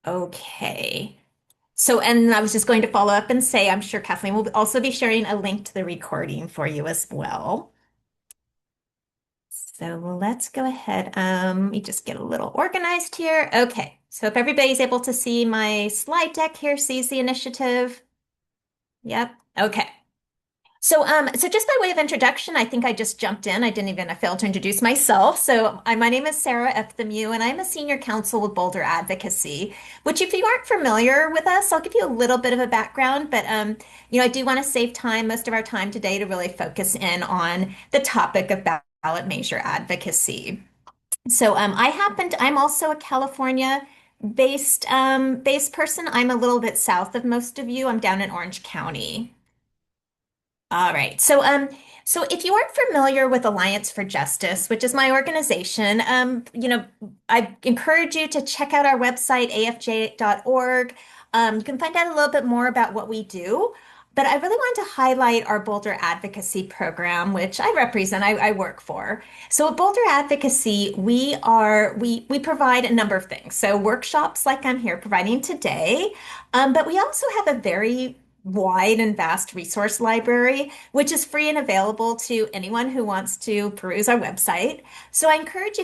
Okay. So, and I was just going to follow up and say, I'm sure Kathleen will also be sharing a link to the recording for you as well. So let's go ahead. Let me just get a little organized here. Okay. So if everybody's able to see my slide deck here, sees the initiative. Yep. Okay. So just by way of introduction, I think I just jumped in. I failed to introduce myself. My name is Sarah F. Themu, and I'm a senior counsel with Boulder Advocacy, which if you aren't familiar with us, I'll give you a little bit of a background, but I do want to save time, most of our time today to really focus in on the topic of ballot measure advocacy. I'm also a California based person. I'm a little bit south of most of you. I'm down in Orange County. All right. So if you aren't familiar with Alliance for Justice, which is my organization, I encourage you to check out our website, afj.org. You can find out a little bit more about what we do. But I really want to highlight our Boulder Advocacy Program, which I represent, I work for. So at Boulder Advocacy, we provide a number of things. So workshops like I'm here providing today, but we also have a very wide and vast resource library, which is free and available to anyone who wants to peruse our website. So I encourage you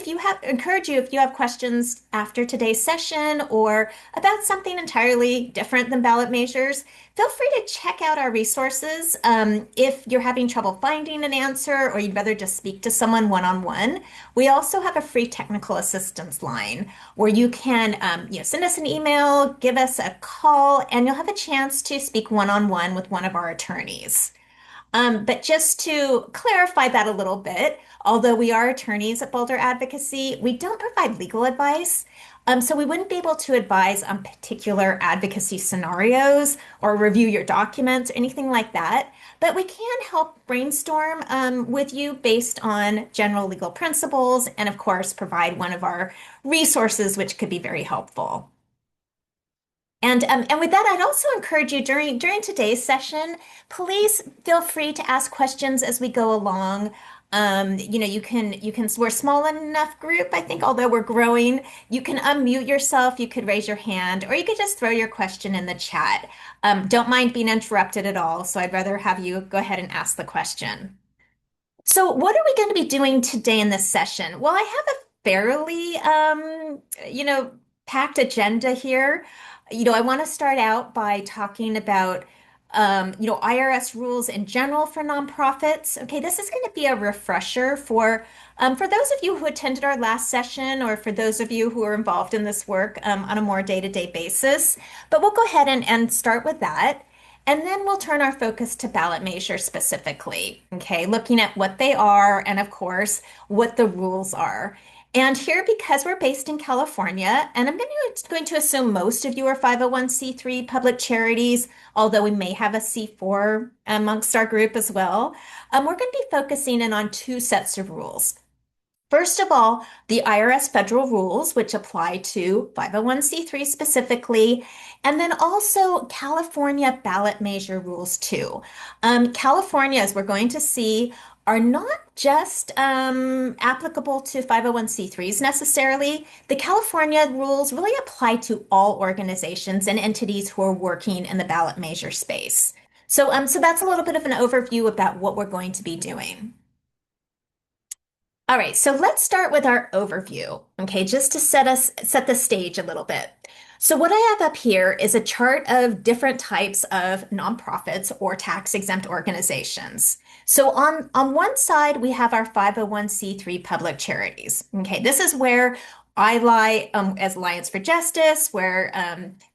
if you have questions after today's session or about something entirely different than ballot measures, feel free to check out our resources. If you're having trouble finding an answer or you'd rather just speak to someone one-on-one, we also have a free technical assistance line where you can send us an email, give us a call, and you'll have a chance to speak one-on-one with one of our attorneys. But just to clarify that a little bit, although we are attorneys at Boulder Advocacy, we don't provide legal advice. So we wouldn't be able to advise on particular advocacy scenarios or review your documents or anything like that. But we can help brainstorm with you based on general legal principles and, of course, provide one of our resources, which could be very helpful. And with that, I'd also encourage you during today's session, please feel free to ask questions as we go along. We're a small enough group, I think, although we're growing, you can unmute yourself, you could raise your hand, or you could just throw your question in the chat. Don't mind being interrupted at all, so I'd rather have you go ahead and ask the question. So, what are we going to be doing today in this session? Well, I have a fairly, packed agenda here. I want to start out by talking about, IRS rules in general for nonprofits. Okay, this is going to be a refresher for those of you who attended our last session, or for those of you who are involved in this work on a more day-to-day basis. But we'll go ahead and start with that. And then we'll turn our focus to ballot measures specifically, okay, looking at what they are and, of course, what the rules are. And here, because we're based in California, and going to assume most of you are 501c3 public charities, although we may have a C4 amongst our group as well, we're going to be focusing in on two sets of rules. First of all, the IRS federal rules, which apply to 501c3 specifically, and then also California ballot measure rules too. California, as we're going to see, are not just applicable to 501c3s necessarily. The California rules really apply to all organizations and entities who are working in the ballot measure space. So that's a little bit of an overview about what we're going to be doing. All right, so let's start with our overview, okay, just to set the stage a little bit. So what I have up here is a chart of different types of nonprofits or tax-exempt organizations. So on one side, we have our 501c3 public charities. Okay, this is where I lie as Alliance for Justice, where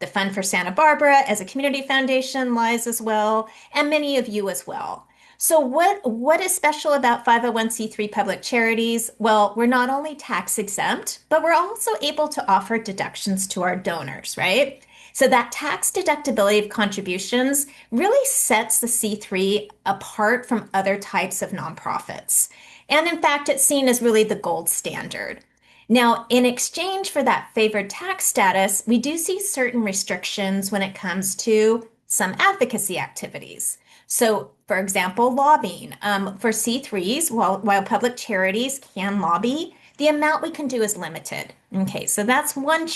the Fund for Santa Barbara as a community foundation lies as well, and many of you as well. So what is special about 501c3 public charities? Well, we're not only tax exempt, but we're also able to offer deductions to our donors, right? So that tax deductibility of contributions really sets the C3 apart from other types of nonprofits. And in fact, it's seen as really the gold standard. Now, in exchange for that favored tax status, we do see certain restrictions when it comes to some advocacy activities. So, for example, lobbying. For C3s, while public charities can lobby, the amount we can do is limited. Okay, so that's one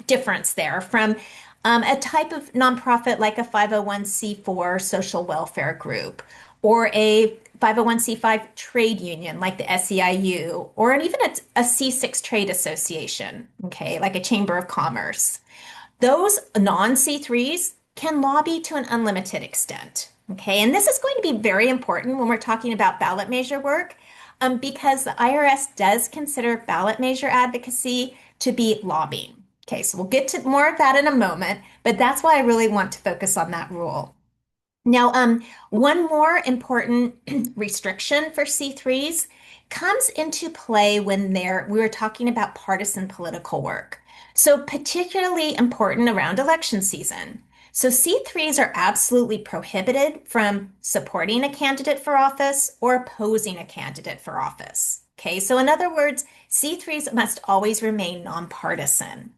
difference there from a type of nonprofit like a 501c4 social welfare group or a 501c5 trade union like the SEIU or even a C6 trade association, okay, like a chamber of commerce. Those non C3s can lobby to an unlimited extent. Okay, and this is going to be very important when we're talking about ballot measure work because the IRS does consider ballot measure advocacy to be lobbying. Okay, so we'll get to more of that in a moment, but that's why I really want to focus on that rule. Now, one more important restriction for C3s comes into play when we were talking about partisan political work. So particularly important around election season. So C3s are absolutely prohibited from supporting a candidate for office or opposing a candidate for office. Okay, so in other words, C3s must always remain nonpartisan.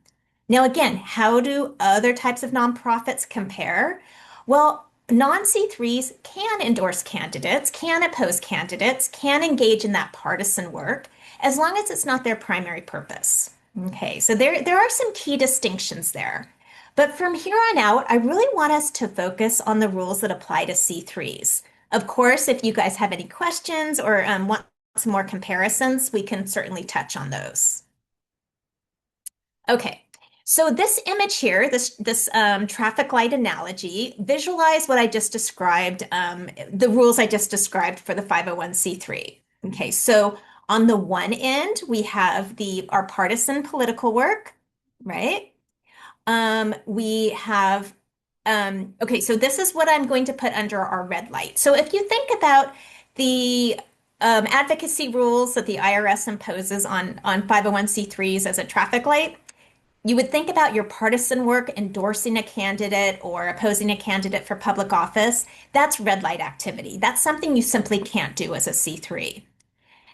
Now, again, how do other types of nonprofits compare? Well, non C3s can endorse candidates, can oppose candidates, can engage in that partisan work as long as it's not their primary purpose. Okay, so there are some key distinctions there. But from here on out, I really want us to focus on the rules that apply to C3s. Of course, if you guys have any questions or want some more comparisons, we can certainly touch on those. Okay, so this image here, this traffic light analogy, visualize what I just described, the rules I just described for the 501c3. Okay, so on the one end, we have our partisan political work, right? We have, okay, so this is what I'm going to put under our red light. So if you think about the advocacy rules that the IRS imposes on 501c3s as a traffic light, you would think about your partisan work endorsing a candidate or opposing a candidate for public office. That's red light activity. That's something you simply can't do as a C3.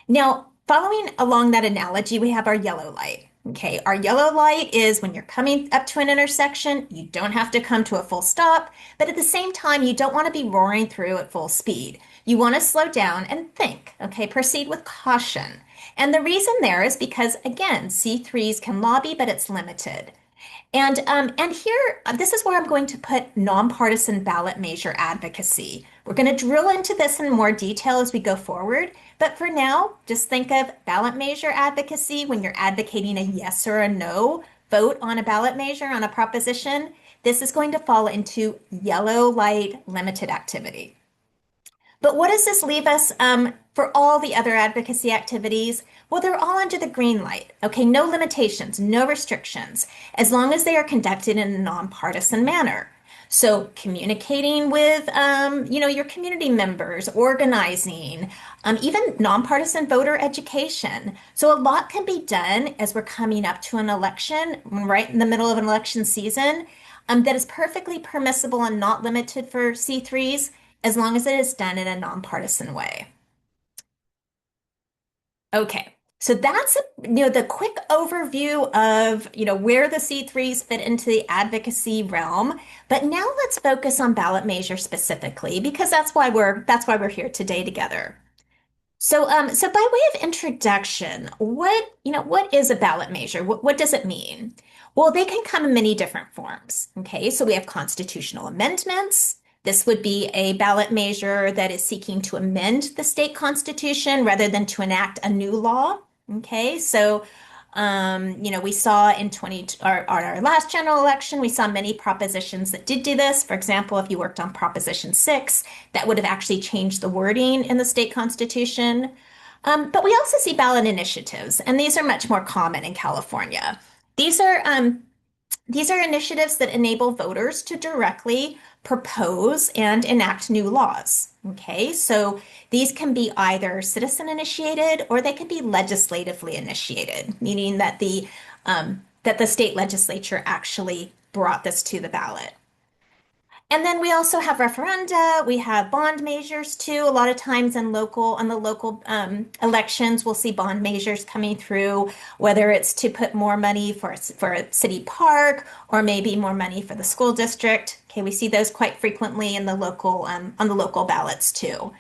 Now, following along that analogy, we have our yellow light. Okay, our yellow light is when you're coming up to an intersection, you don't have to come to a full stop, but at the same time, you don't want to be roaring through at full speed. You want to slow down and think, okay, proceed with caution. And the reason there is because, again, C3s can lobby, but it's limited. And here, this is where I'm going to put nonpartisan ballot measure advocacy. We're going to drill into this in more detail as we go forward. But for now, just think of ballot measure advocacy when you're advocating a yes or a no vote on a ballot measure on a proposition. This is going to fall into yellow light limited activity. But what does this leave us for all the other advocacy activities? Well, they're all under the green light. Okay, no limitations, no restrictions, as long as they are conducted in a nonpartisan manner. So communicating with, your community members, organizing, even nonpartisan voter education. So a lot can be done as we're coming up to an election, right in the middle of an election season, that is perfectly permissible and not limited for C3s as long as it is done in a nonpartisan way. Okay, so that's the quick overview of where the C3s fit into the advocacy realm. But now let's focus on ballot measure specifically because that's why we're here today together. So by way of introduction, what is a ballot measure? What does it mean? Well, they can come in many different forms. Okay, so we have constitutional amendments. This would be a ballot measure that is seeking to amend the state constitution rather than to enact a new law. Okay, so we saw in our last general election, we saw many propositions that did do this. For example, if you worked on Proposition 6, that would have actually changed the wording in the state constitution. But we also see ballot initiatives, and these are much more common in California. These are initiatives that enable voters to directly propose and enact new laws. Okay, so these can be either citizen initiated or they can be legislatively initiated, meaning that the state legislature actually brought this to the ballot. And then we also have referenda. We have bond measures too. A lot of times on the local elections, we'll see bond measures coming through, whether it's to put more money for a city park or maybe more money for the school district. Okay, we see those quite frequently in the local on the local ballots too.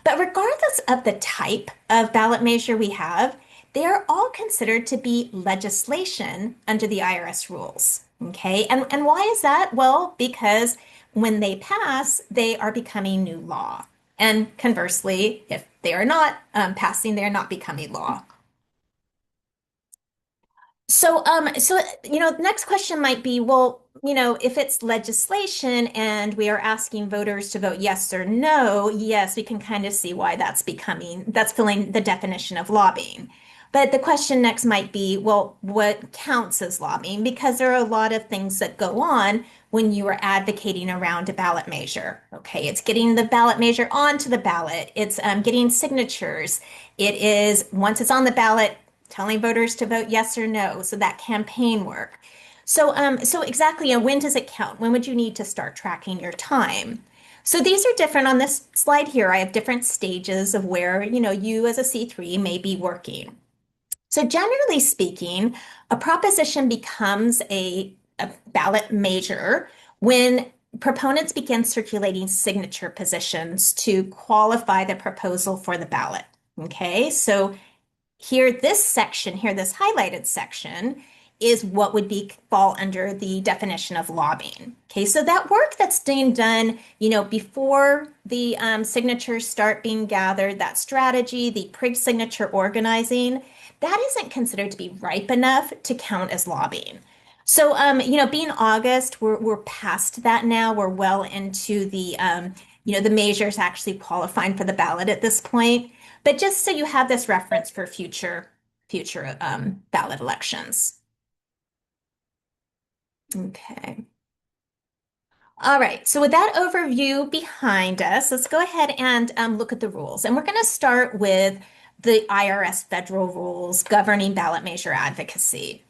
But regardless of the type of ballot measure we have, they're all considered to be legislation under the IRS rules. Okay. And why is that? Well, because when they pass, they are becoming new law. And conversely, if they are not passing, they're not becoming law. So, the next question might be, well, if it's legislation and we are asking voters to vote yes or no, yes, we can kind of see why that's filling the definition of lobbying. But the question next might be, well, what counts as lobbying? Because there are a lot of things that go on when you are advocating around a ballot measure. Okay, it's getting the ballot measure onto the ballot. It's getting signatures. It is, once it's on the ballot, telling voters to vote yes or no. So that campaign work. So exactly, when does it count? When would you need to start tracking your time? So these are different on this slide here. I have different stages of where, you as a C3 may be working. So generally speaking, a proposition becomes a ballot measure when proponents begin circulating signature positions to qualify the proposal for the ballot. Okay, so here, this section here, this highlighted section, is what would be fall under the definition of lobbying. Okay, so that work that's being done, before the signatures start being gathered, that strategy, the pre-signature organizing, that isn't considered to be ripe enough to count as lobbying. So, being August, we're past that now. We're well into the measures actually qualifying for the ballot at this point. But just so you have this reference for future ballot elections. Okay. All right, so with that overview behind us, let's go ahead and look at the rules. And we're going to start with the IRS federal rules governing ballot measure advocacy.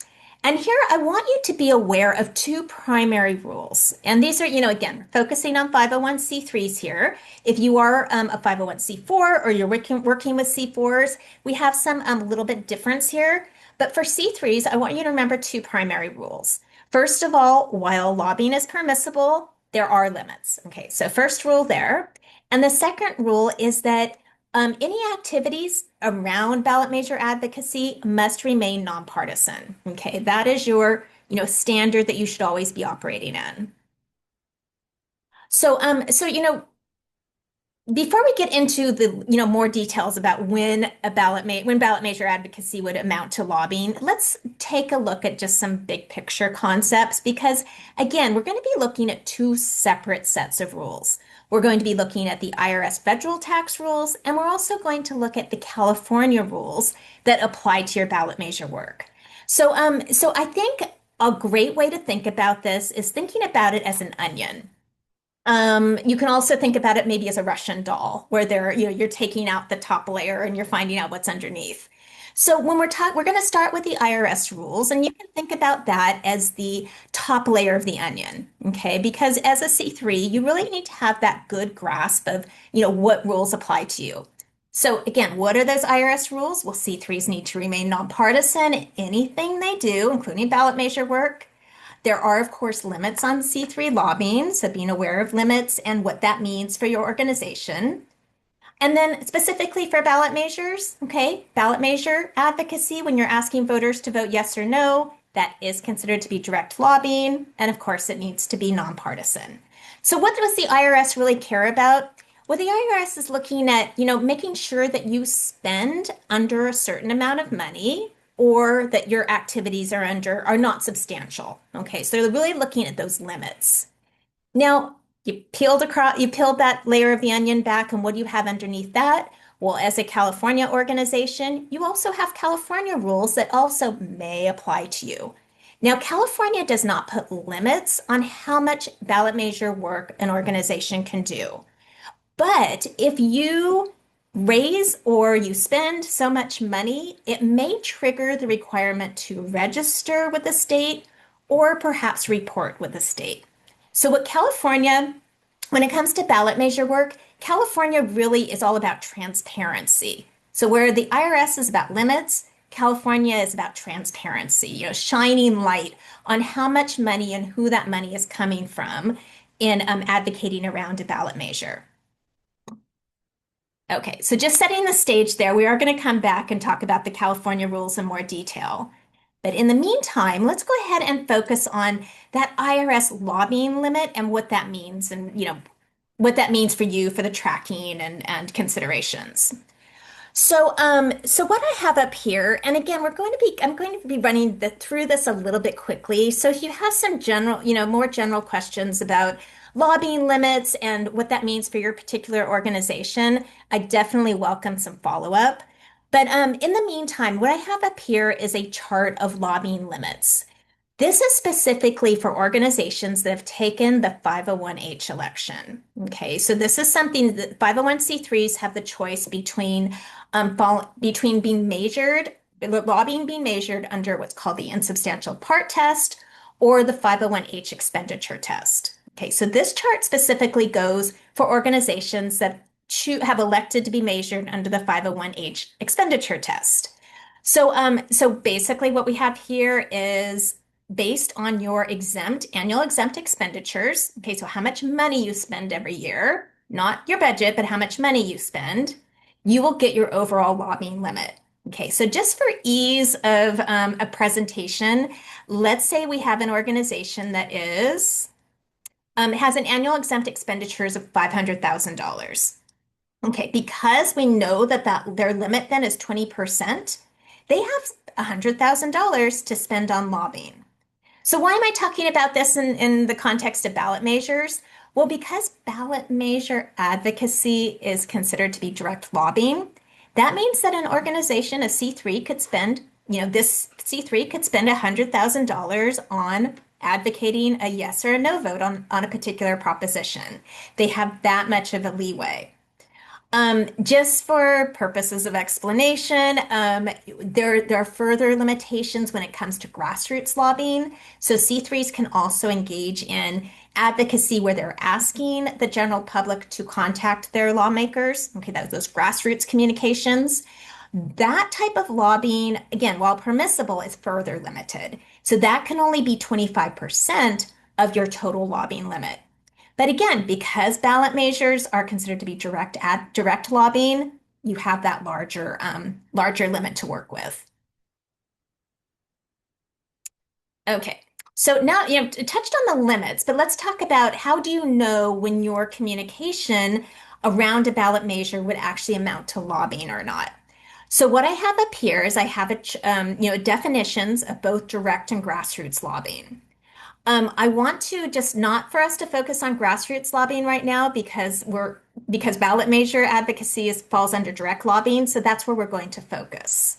And here I want you to be aware of two primary rules. And these are, again, focusing on 501c3s here. If you are a 501c4 or you're working with C4s, we have some little bit difference here. But for C3s, I want you to remember two primary rules. First of all, while lobbying is permissible, there are limits. Okay, so first rule there. And the second rule is that any activities around ballot measure advocacy must remain nonpartisan. Okay, that is your, standard that you should always be operating in. So, before we get into the, more details about when ballot measure advocacy would amount to lobbying, let's take a look at just some big picture concepts because again, we're going to be looking at two separate sets of rules. We're going to be looking at the IRS federal tax rules, and we're also going to look at the California rules that apply to your ballot measure work. So I think a great way to think about this is thinking about it as an onion. You can also think about it maybe as a Russian doll, where you're taking out the top layer and you're finding out what's underneath. So when we're going to start with the IRS rules, and you can think about that as the top layer of the onion, okay? Because as a C3, you really need to have that good grasp of, what rules apply to you. So again, what are those IRS rules? Well, C3s need to remain nonpartisan in anything they do, including ballot measure work. There are, of course, limits on C3 lobbying, so being aware of limits and what that means for your organization. And then specifically for ballot measures, okay, ballot measure advocacy, when you're asking voters to vote yes or no, that is considered to be direct lobbying. And of course, it needs to be nonpartisan. So what does the IRS really care about? Well, the IRS is looking at, making sure that you spend under a certain amount of money or that your activities are not substantial. Okay, so they're really looking at those limits. Now, you peeled that layer of the onion back, and what do you have underneath that? Well, as a California organization, you also have California rules that also may apply to you. Now, California does not put limits on how much ballot measure work an organization can do. But if you raise or you spend so much money, it may trigger the requirement to register with the state or perhaps report with the state. So, when it comes to ballot measure work, California really is all about transparency. So, where the IRS is about limits, California is about transparency, shining light on how much money and who that money is coming from in advocating around a ballot measure. Okay, so just setting the stage there, we are going to come back and talk about the California rules in more detail. But in the meantime, let's go ahead and focus on that IRS lobbying limit and what that means and, what that means for you for the tracking and considerations. So what I have up here, and again, I'm going to be running through this a little bit quickly. So if you have some general, more general questions about lobbying limits and what that means for your particular organization, I definitely welcome some follow-up. But in the meantime, what I have up here is a chart of lobbying limits. This is specifically for organizations that have taken the 501(h) election. Okay, so this is something that 501(c)(3)s have the choice between being measured, lobbying being measured under what's called the insubstantial part test or the 501(h) expenditure test. Okay, so this chart specifically goes for organizations that have elected to be measured under the 501(h) expenditure test. So basically what we have here is based on your annual exempt expenditures. Okay, so how much money you spend every year, not your budget, but how much money you spend, you will get your overall lobbying limit. Okay, so just for ease of a presentation, let's say we have an organization that has an annual exempt expenditures of $500,000. Okay, because we know that their limit then is 20%, they have $100,000 to spend on lobbying. So why am I talking about this in the context of ballot measures? Well, because ballot measure advocacy is considered to be direct lobbying, that means that an organization, a C3, could spend, this C3 could spend $100,000 on advocating a yes or a no vote on a particular proposition. They have that much of a leeway. Just for purposes of explanation, there are further limitations when it comes to grassroots lobbying. So C3s can also engage in advocacy where they're asking the general public to contact their lawmakers. Okay, those grassroots communications. That type of lobbying, again, while permissible, is further limited. So that can only be 25% of your total lobbying limit. But again, because ballot measures are considered to be direct lobbying, you have that larger limit to work with. Okay. So now touched on the limits, but let's talk about how do you know when your communication around a ballot measure would actually amount to lobbying or not? So what I have up here is I have definitions of both direct and grassroots lobbying. I want to just not for us to focus on grassroots lobbying right now because ballot measure advocacy falls under direct lobbying, so that's where we're going to focus.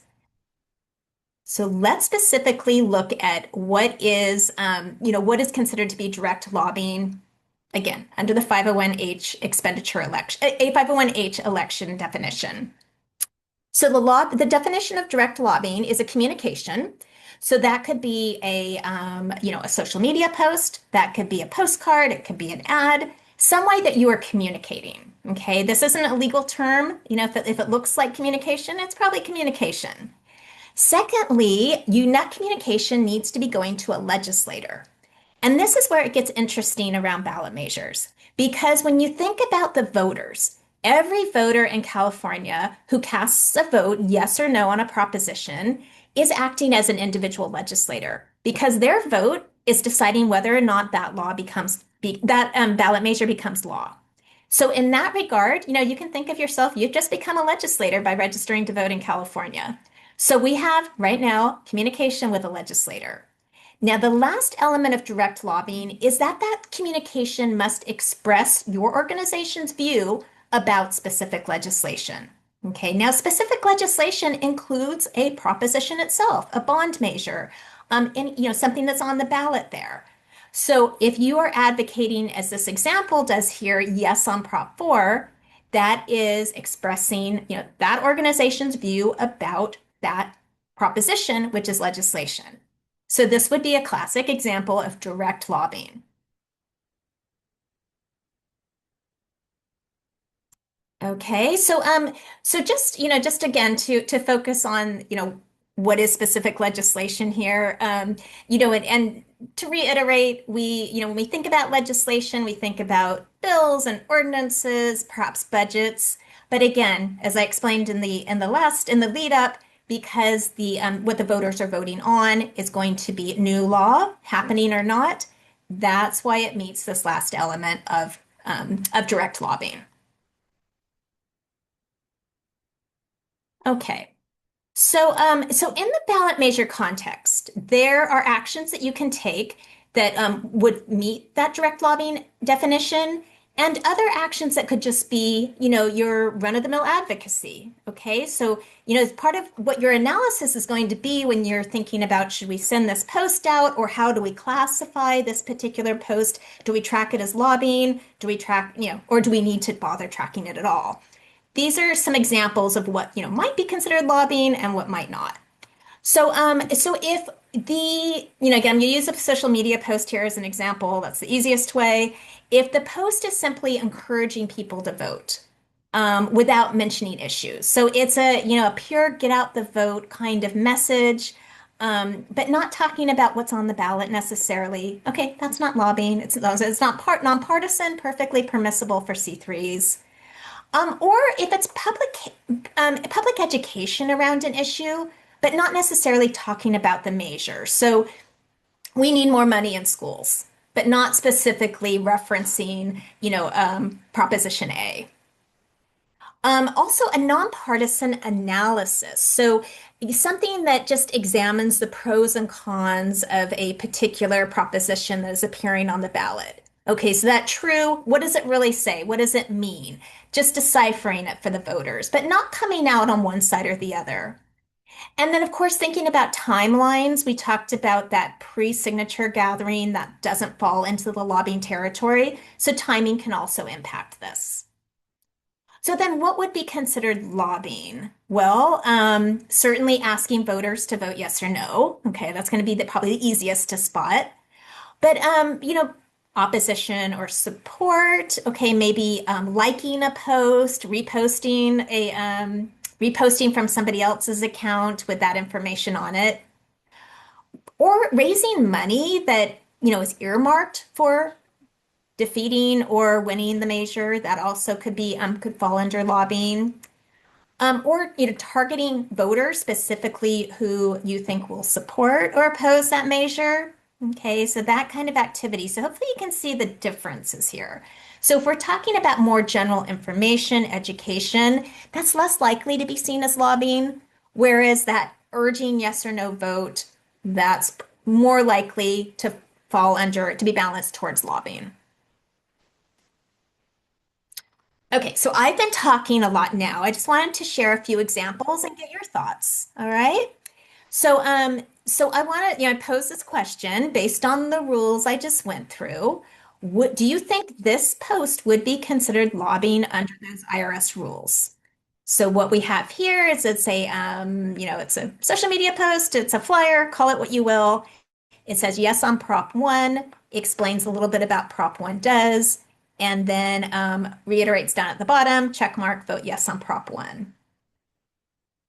So let's specifically look at what is considered to be direct lobbying, again, under the 501(h) expenditure election, a 501(h) election definition. So the definition of direct lobbying is a communication. So that could be a social media post, that could be a postcard, it could be an ad, some way that you are communicating. Okay, this isn't a legal term. If it looks like communication, it's probably communication. Secondly, that communication needs to be going to a legislator. And this is where it gets interesting around ballot measures. Because when you think about the voters, every voter in California who casts a vote, yes or no, on a proposition is acting as an individual legislator because their vote is deciding whether or not that ballot measure becomes law. So in that regard, you can think of yourself, you've just become a legislator by registering to vote in California. So we have right now communication with a legislator. Now, the last element of direct lobbying is that communication must express your organization's view about specific legislation. Okay, now specific legislation includes a proposition itself, a bond measure, and something that's on the ballot there. So if you are advocating, as this example does here, yes on Prop 4, that is expressing, that organization's view about that proposition, which is legislation. So this would be a classic example of direct lobbying. Okay, so just again to focus on, what is specific legislation here, and to reiterate, when we think about legislation, we think about bills and ordinances, perhaps budgets. But again, as I explained in the lead up, because the what the voters are voting on is going to be new law, happening or not, that's why it meets this last element of direct lobbying. Okay. So in the ballot measure context, there are actions that you can take that would meet that direct lobbying definition, and other actions that could just be, your run-of-the-mill advocacy. Okay, so as part of what your analysis is going to be when you're thinking about should we send this post out, or how do we classify this particular post? Do we track it as lobbying? Do we track, or do we need to bother tracking it at all? These are some examples of what, might be considered lobbying and what might not. So if again, you use a social media post here as an example, that's the easiest way. If the post is simply encouraging people to vote, without mentioning issues. So it's a pure get out the vote kind of message, but not talking about what's on the ballot necessarily. Okay, that's not lobbying. It's not nonpartisan, perfectly permissible for C3s. Or if it's public education around an issue, but not necessarily talking about the measure. So we need more money in schools, but not specifically referencing, Proposition A. Also, a nonpartisan analysis. So, something that just examines the pros and cons of a particular proposition that is appearing on the ballot. Okay, so that true? What does it really say? What does it mean? Just deciphering it for the voters, but not coming out on one side or the other. And then, of course, thinking about timelines, we talked about that pre-signature gathering that doesn't fall into the lobbying territory. So timing can also impact this. So then what would be considered lobbying? Well, certainly asking voters to vote yes or no. Okay, that's going to be probably the easiest to spot. But opposition or support. Okay, maybe liking a post, reposting from somebody else's account with that information on it, or raising money that is earmarked for defeating or winning the measure. That also could fall under lobbying. Or targeting voters specifically who you think will support or oppose that measure. Okay, so that kind of activity. So hopefully you can see the differences here. So if we're talking about more general information, education, that's less likely to be seen as lobbying, whereas that urging yes or no vote, that's more likely to to be balanced towards lobbying. Okay, so I've been talking a lot now. I just wanted to share a few examples and get your thoughts. All right. So I want to, I pose this question based on the rules I just went through. Do you think this post would be considered lobbying under those IRS rules? So what we have here is it's a social media post, it's a flyer, call it what you will. It says yes on Prop 1, explains a little bit about Prop 1 does, and then reiterates down at the bottom, check mark, vote yes on Prop 1.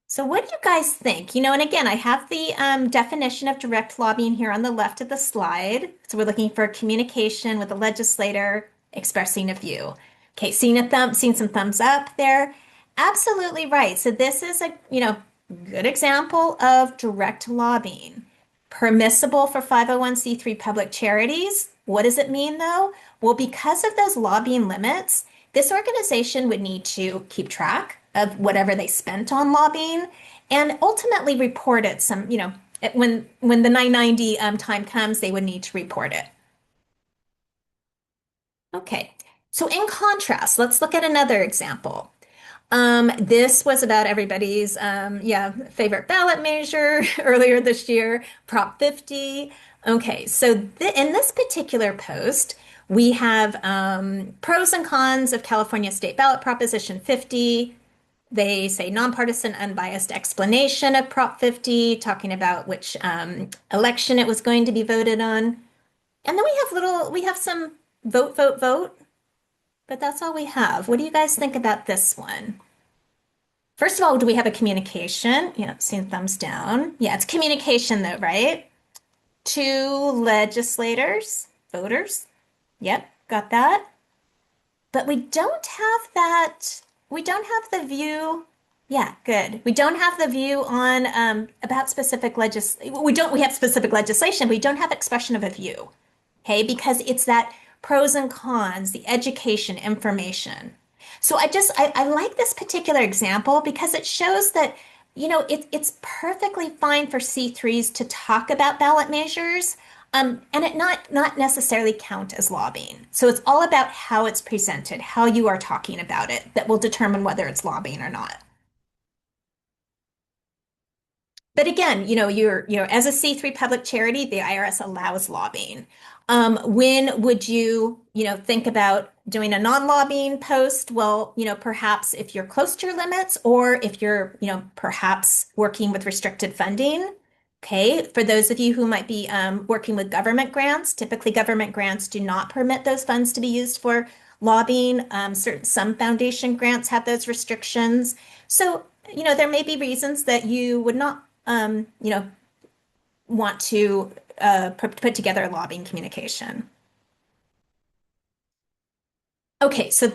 So what do you guys think? And again, I have the definition of direct lobbying here on the left of the slide. So we're looking for communication with the legislator expressing a view. Okay, seeing some thumbs up there. Absolutely right. So this is a, good example of direct lobbying. Permissible for 501(c)(3) public charities. What does it mean though? Well, because of those lobbying limits, this organization would need to keep track of whatever they spent on lobbying and ultimately report it when the 990 time comes, they would need to report it. Okay, so in contrast, let's look at another example. This was about everybody's favorite ballot measure earlier this year, Prop 50. Okay, so in this particular post, we have pros and cons of California State Ballot Proposition 50. They say nonpartisan, unbiased explanation of Prop 50, talking about which election it was going to be voted on. And then we have some vote, vote, vote, but that's all we have. What do you guys think about this one? First of all, do we have a communication? Seeing thumbs down. Yeah, it's communication though, right? To legislators, voters. Yep, got that. But we don't have that we don't have the view. Yeah, good. We don't have the view on about specific we have specific legislation. We don't have expression of a view. Okay, because it's that pros and cons, the education, information. So I like this particular example because it shows that, it's perfectly fine for C3s to talk about ballot measures, and it not necessarily count as lobbying. So it's all about how it's presented, how you are talking about it, that will determine whether it's lobbying or not. But again, as a C3 public charity, the IRS allows lobbying. When would think about doing a non-lobbying post? Well, perhaps if you're close to your limits or if you're, perhaps working with restricted funding. Okay. For those of you who might be working with government grants, typically government grants do not permit those funds to be used for lobbying. Some foundation grants have those restrictions. So, there may be reasons that you would not want to put together a lobbying communication. Okay, so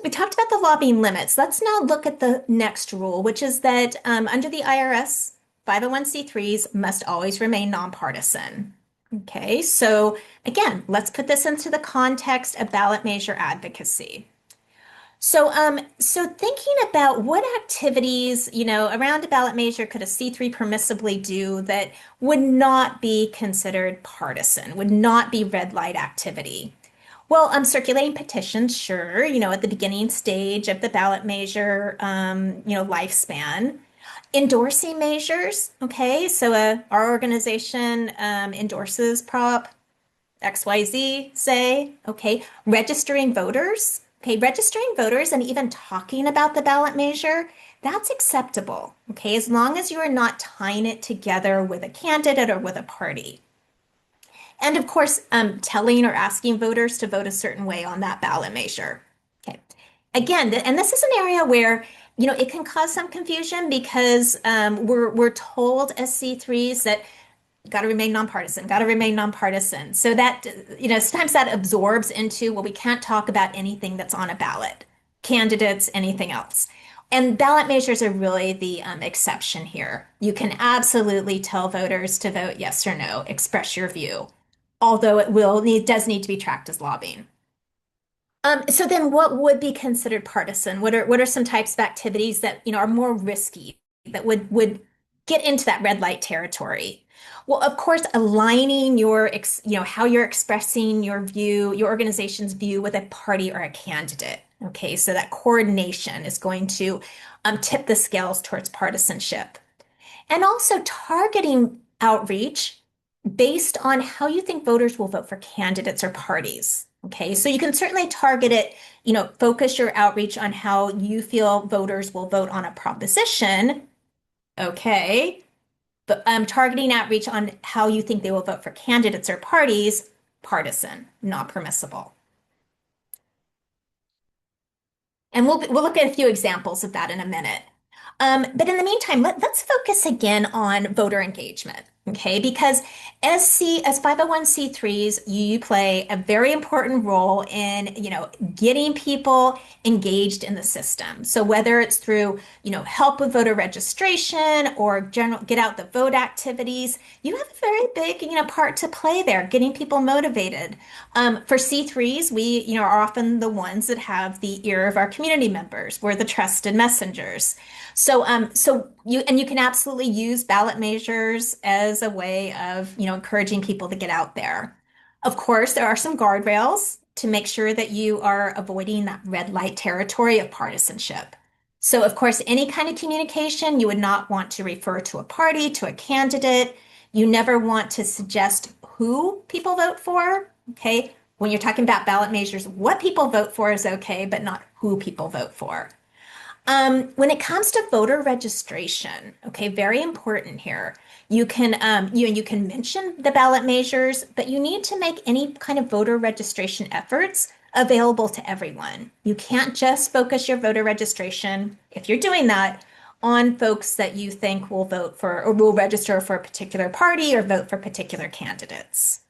we talked about the lobbying limits. Let's now look at the next rule, which is that under the IRS, 501(c)(3)s must always remain nonpartisan. Okay, so again, let's put this into the context of ballot measure advocacy. So thinking about what activities, around a ballot measure could a C3 permissibly do that would not be considered partisan, would not be red light activity. Well, circulating petitions, sure, at the beginning stage of the ballot measure, lifespan. Endorsing measures, okay, so our organization endorses Prop XYZ, say, okay, registering voters and even talking about the ballot measure, that's acceptable, okay, as long as you are not tying it together with a candidate or with a party. And of course, telling or asking voters to vote a certain way on that ballot measure. Okay. Again, and this is an area where, it can cause some confusion because we're told as C3s that got to remain nonpartisan, got to remain nonpartisan. So that, sometimes that absorbs into, well, we can't talk about anything that's on a ballot, candidates, anything else. And ballot measures are really the exception here. You can absolutely tell voters to vote yes or no, express your view, although it does need to be tracked as lobbying. So then what would be considered partisan? What are some types of activities that, are more risky that would get into that red light territory? Well, of course, aligning how you're expressing your view, your organization's view with a party or a candidate. Okay, so that coordination is going to tip the scales towards partisanship. And also targeting outreach based on how you think voters will vote for candidates or parties. Okay, so you can certainly target it, focus your outreach on how you feel voters will vote on a proposition. Okay, but targeting outreach on how you think they will vote for candidates or parties, partisan, not permissible. And we'll look at a few examples of that in a minute. But in the meantime, let's focus again on voter engagement, okay? Because as 501(c)(3)s, you play a very important role in, getting people engaged in the system. So whether it's through, help with voter registration or general get out the vote activities, you have a very big, part to play there, getting people motivated. For C3s, we, are often the ones that have the ear of our community members. We're the trusted messengers. So you can absolutely use ballot measures as a way of, encouraging people to get out there. Of course, there are some guardrails to make sure that you are avoiding that red light territory of partisanship. So, of course, any kind of communication, you would not want to refer to a party, to a candidate. You never want to suggest who people vote for. Okay. When you're talking about ballot measures, what people vote for is okay, but not who people vote for. When it comes to voter registration, okay, very important here. You can mention the ballot measures, but you need to make any kind of voter registration efforts available to everyone. You can't just focus your voter registration, if you're doing that, on folks that you think will vote for or will register for a particular party or vote for particular candidates.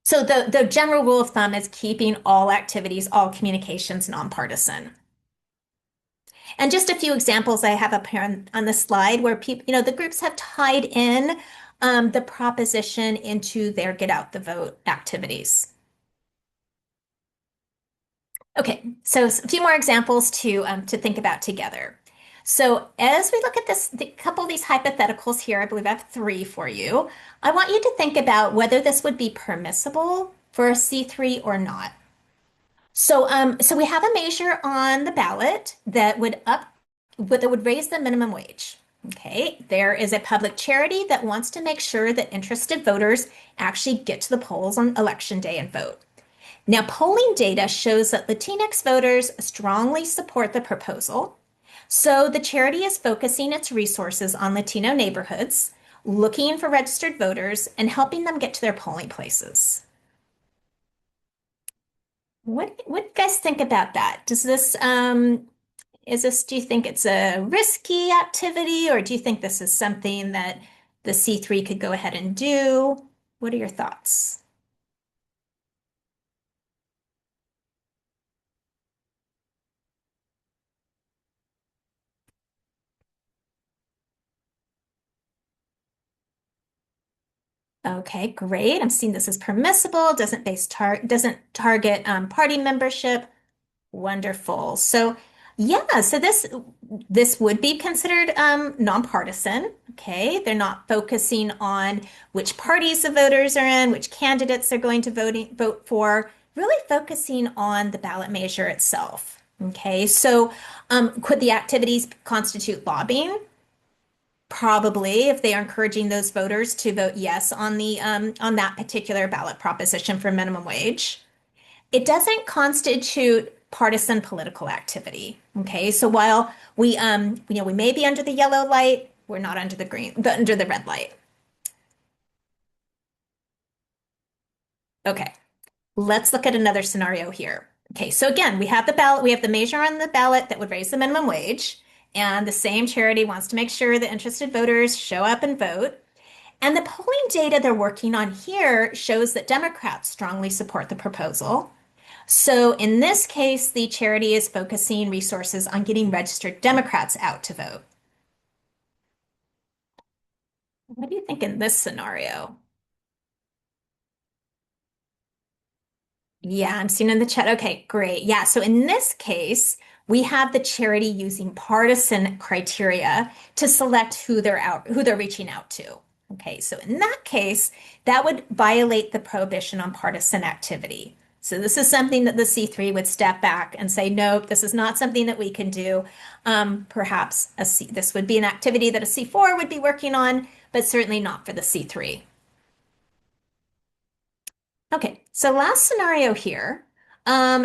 So the general rule of thumb is keeping all activities, all communications nonpartisan. And just a few examples I have up here on the slide where people, the groups have tied in the proposition into their get out the vote activities. Okay, so a few more examples to think about together. So as we look at the couple of these hypotheticals here, I believe I have three for you. I want you to think about whether this would be permissible for a C3 or not. So we have a measure on the ballot that would raise the minimum wage. Okay, there is a public charity that wants to make sure that interested voters actually get to the polls on election day and vote. Now, polling data shows that Latinx voters strongly support the proposal. So the charity is focusing its resources on Latino neighborhoods, looking for registered voters, and helping them get to their polling places. What do you guys think about that? Do you think it's a risky activity, or do you think this is something that the C3 could go ahead and do? What are your thoughts? Okay, great. I'm seeing this as permissible, doesn't target party membership. Wonderful. So yeah, so this would be considered nonpartisan. Okay, they're not focusing on which parties the voters are in, which candidates they're going to vote for, really focusing on the ballot measure itself. Okay, so could the activities constitute lobbying? Probably, if they are encouraging those voters to vote yes on the on that particular ballot proposition for minimum wage. It doesn't constitute partisan political activity. Okay, so while we may be under the yellow light, we're not under the red light. Okay, let's look at another scenario here. Okay, so again, we have the ballot, we have the measure on the ballot that would raise the minimum wage, and the same charity wants to make sure that interested voters show up and vote. And the polling data they're working on here shows that Democrats strongly support the proposal. So in this case, the charity is focusing resources on getting registered Democrats out to vote. What do you think in this scenario? Yeah, I'm seeing in the chat. Okay, great. Yeah, so in this case, we have the charity using partisan criteria to select who they're reaching out to. Okay, so in that case, that would violate the prohibition on partisan activity. So this is something that the C3 would step back and say, nope, this is not something that we can do. Perhaps this would be an activity that a C4 would be working on, but certainly not for the C3. Okay, so last scenario here,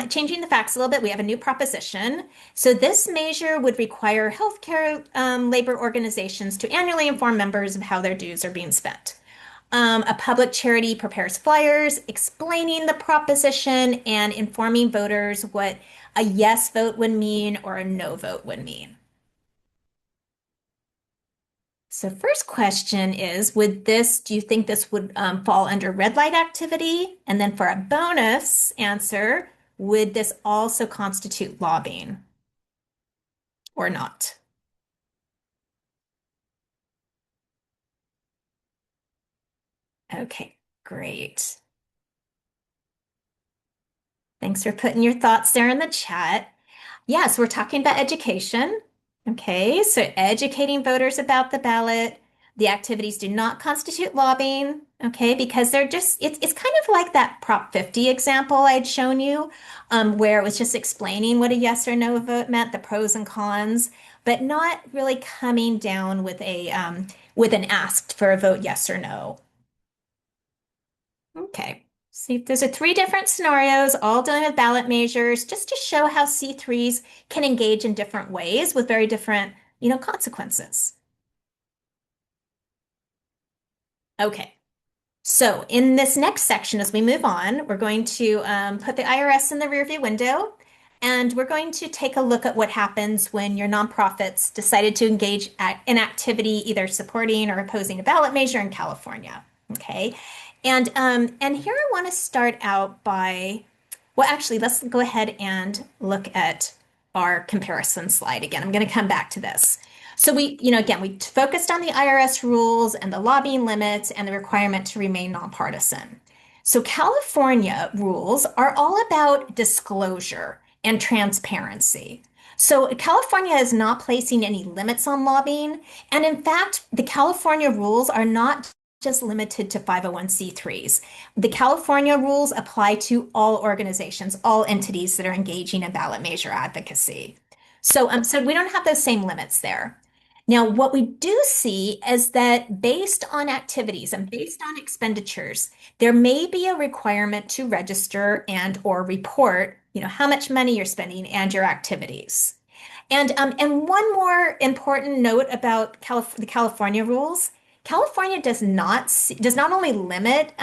changing the facts a little bit, we have a new proposition. So this measure would require healthcare labor organizations to annually inform members of how their dues are being spent. A public charity prepares flyers explaining the proposition and informing voters what a yes vote would mean or a no vote would mean. So first question is, do you think this would fall under red light activity? And then for a bonus answer, would this also constitute lobbying or not? Okay, great. Thanks for putting your thoughts there in the chat. Yes, we're talking about education. Okay, so educating voters about the ballot. The activities do not constitute lobbying, okay, because it's kind of like that Prop 50 example I'd shown you, where it was just explaining what a yes or no vote meant, the pros and cons, but not really coming down with an ask for a vote yes or no. Okay. See, those are three different scenarios, all dealing with ballot measures, just to show how C3s can engage in different ways with very different, consequences. Okay. So in this next section, as we move on, we're going to put the IRS in the rearview window, and we're going to take a look at what happens when your nonprofits decided to engage in activity either supporting or opposing a ballot measure in California. Okay, and here I want to start out by, well, actually, let's go ahead and look at our comparison slide again. I'm going to come back to this. So again, we focused on the IRS rules and the lobbying limits and the requirement to remain nonpartisan. So California rules are all about disclosure and transparency. So California is not placing any limits on lobbying. And in fact, the California rules are not just limited to 501(c)(3)s. The California rules apply to all organizations, all entities that are engaging in ballot measure advocacy. So we don't have those same limits there. Now, what we do see is that based on activities and based on expenditures, there may be a requirement to register and or report, how much money you're spending and your activities. And one more important note about the California rules. California does not only limit,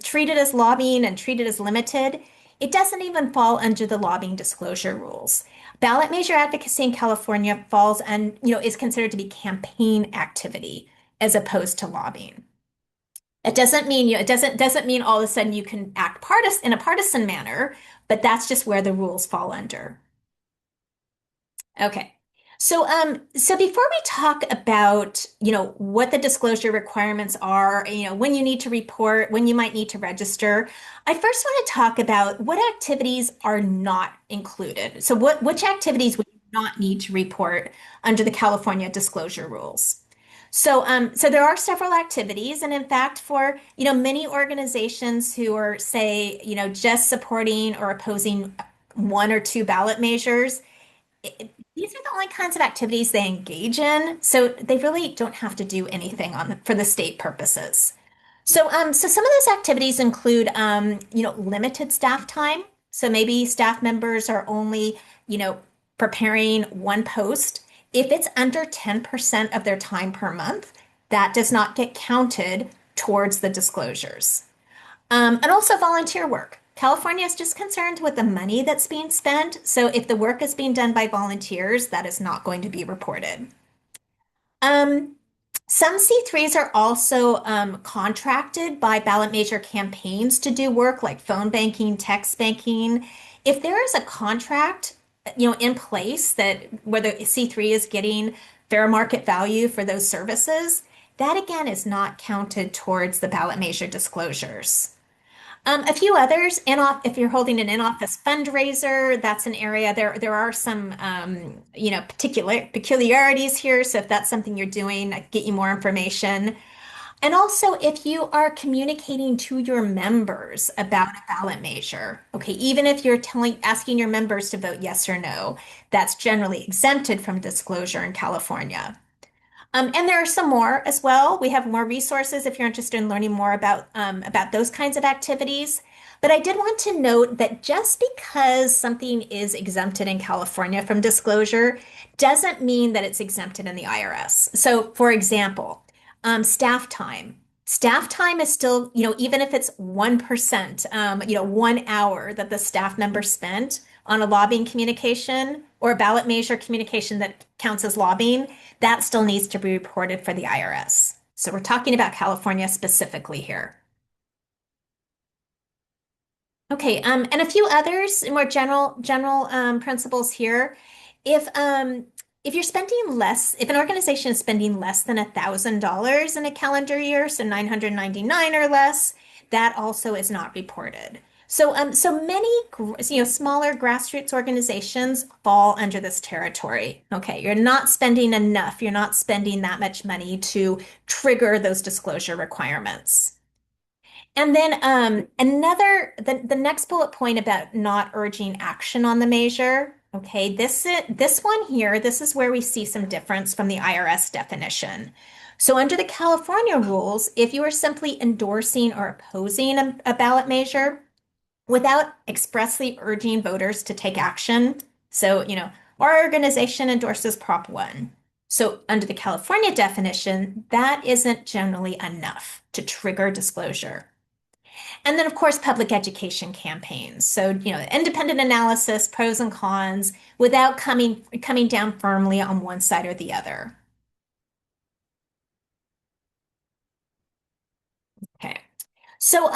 treat it as lobbying and treat it as limited. It doesn't even fall under the lobbying disclosure rules. Ballot measure advocacy in California falls and, is considered to be campaign activity as opposed to lobbying. It doesn't mean it doesn't mean all of a sudden you can act in a partisan manner, but that's just where the rules fall under. Okay. So before we talk about, what the disclosure requirements are, when you need to report, when you might need to register, I first want to talk about what activities are not included. So which activities would you not need to report under the California disclosure rules? So there are several activities, and in fact, for, many organizations who are, say, just supporting or opposing one or two ballot measures, these are the only kinds of activities they engage in, so they really don't have to do anything for the state purposes. So some of those activities include, limited staff time. So maybe staff members are only, preparing one post. If it's under 10% of their time per month, that does not get counted towards the disclosures. And also volunteer work. California is just concerned with the money that's being spent. So if the work is being done by volunteers, that is not going to be reported. Um, some C3s are also contracted by ballot measure campaigns to do work like phone banking, text banking. If there is a contract, in place that where the C3 is getting fair market value for those services, that again is not counted towards the ballot measure disclosures. A few others, if you're holding an in-office fundraiser, that's an area there are some particular peculiarities here. So if that's something you're doing, I can get you more information. And also, if you are communicating to your members about a ballot measure, okay, even if you're asking your members to vote yes or no, that's generally exempted from disclosure in California. And there are some more as well. We have more resources if you're interested in learning more about those kinds of activities. But I did want to note that just because something is exempted in California from disclosure doesn't mean that it's exempted in the IRS. So, for example, staff time. Staff time is still, even if it's 1%, 1 hour that the staff member spent on a lobbying communication or a ballot measure communication that counts as lobbying, that still needs to be reported for the IRS. So we're talking about California specifically here. Okay, and a few others, more general principles here. If if you're spending less, if an organization is spending less than $1,000 in a calendar year, so 999 or less, that also is not reported. So many, smaller grassroots organizations fall under this territory. Okay, you're not spending enough. You're not spending that much money to trigger those disclosure requirements. And then the next bullet point about not urging action on the measure. Okay, this one here, this is where we see some difference from the IRS definition. So under the California rules, if you are simply endorsing or opposing a ballot measure without expressly urging voters to take action, so our organization endorses Prop 1. So under the California definition, that isn't generally enough to trigger disclosure. And then, of course, public education campaigns. So, independent analysis, pros and cons, without coming down firmly on one side or the other. Okay. So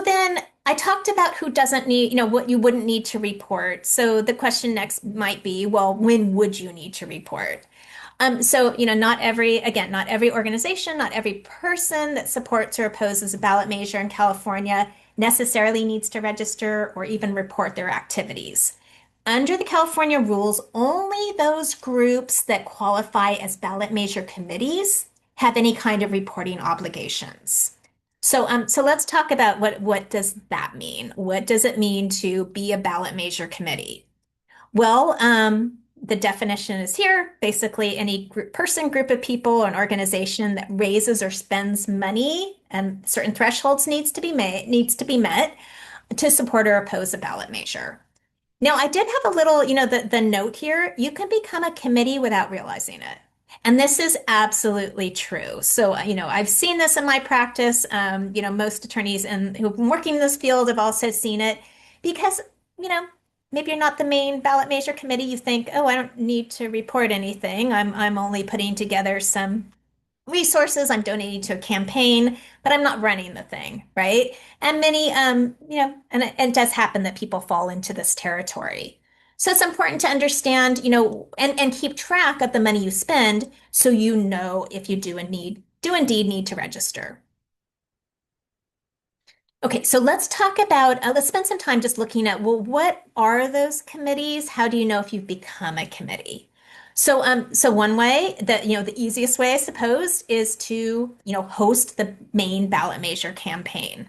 then I talked about who doesn't need, what you wouldn't need to report. So the question next might be, well, when would you need to report? Not every organization, not every person that supports or opposes a ballot measure in California necessarily needs to register or even report their activities. Under the California rules, only those groups that qualify as ballot measure committees have any kind of reporting obligations. So let's talk about what does that mean? What does it mean to be a ballot measure committee? Well, the definition is here. Basically, any group of people, or an organization that raises or spends money, and certain thresholds needs to be met to support or oppose a ballot measure. Now, I did have a little, the note here, you can become a committee without realizing it. And this is absolutely true. So, I've seen this in my practice. Most attorneys who've been working in this field have also seen it because, you know, maybe you're not the main ballot measure committee. You think, oh, I don't need to report anything. I'm only putting together some resources. I'm donating to a campaign, but I'm not running the thing, right? And many, and it does happen that people fall into this territory. So it's important to understand, and keep track of the money you spend so you know if you do indeed need to register. Okay, so let's spend some time just looking at, well, what are those committees? How do you know if you've become a committee? So one way that, the easiest way, I suppose, is to, host the main ballot measure campaign.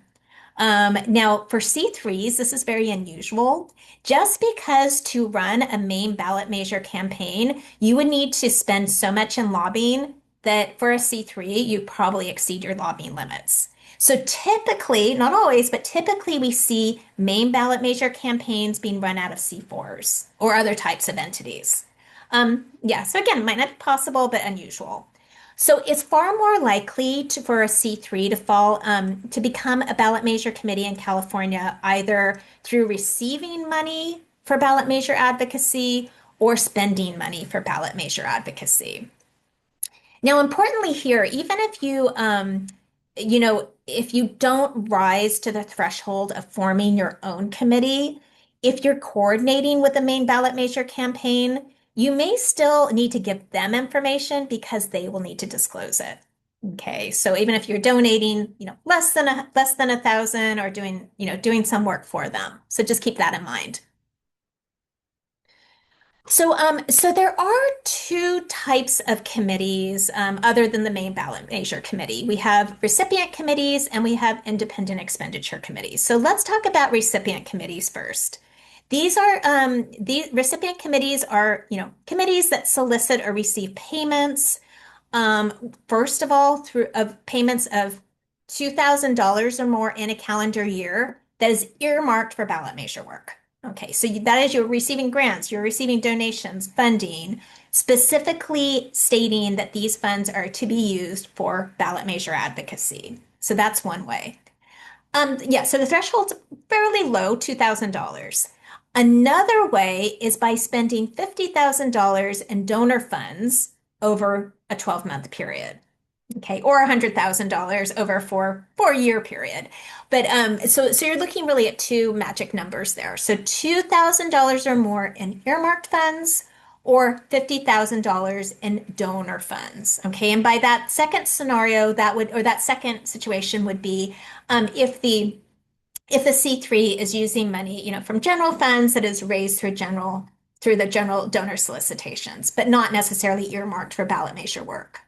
Now, for C3s, this is very unusual. Just because to run a main ballot measure campaign, you would need to spend so much in lobbying that for a C3, you probably exceed your lobbying limits. So typically, not always, but typically we see main ballot measure campaigns being run out of C4s or other types of entities. Yeah, so again, might not be possible, but unusual. So it's far more likely for a C3 to become a ballot measure committee in California, either through receiving money for ballot measure advocacy or spending money for ballot measure advocacy. Now, importantly here, even if you don't rise to the threshold of forming your own committee, if you're coordinating with the main ballot measure campaign, you may still need to give them information because they will need to disclose it. Okay, so even if you're donating, less than 1,000 or doing some work for them. So just keep that in mind. So there are two types of committees other than the main ballot measure committee. We have recipient committees and we have independent expenditure committees. So let's talk about recipient committees first. The recipient committees are, committees that solicit or receive payments. First of all, through of payments of $2,000 or more in a calendar year that is earmarked for ballot measure work. Okay, so that is you're receiving grants, you're receiving donations, funding, specifically stating that these funds are to be used for ballot measure advocacy. So that's one way. Yeah, so the threshold's fairly low, $2,000. Another way is by spending $50,000 in donor funds over a 12-month period. Okay, or $100,000 over a four-year period. But so you're looking really at two magic numbers there. So $2,000 or more in earmarked funds or $50,000 in donor funds. Okay, and by that second scenario, that second situation would be if the C3 is using money, from general funds that is raised through the general donor solicitations, but not necessarily earmarked for ballot measure work.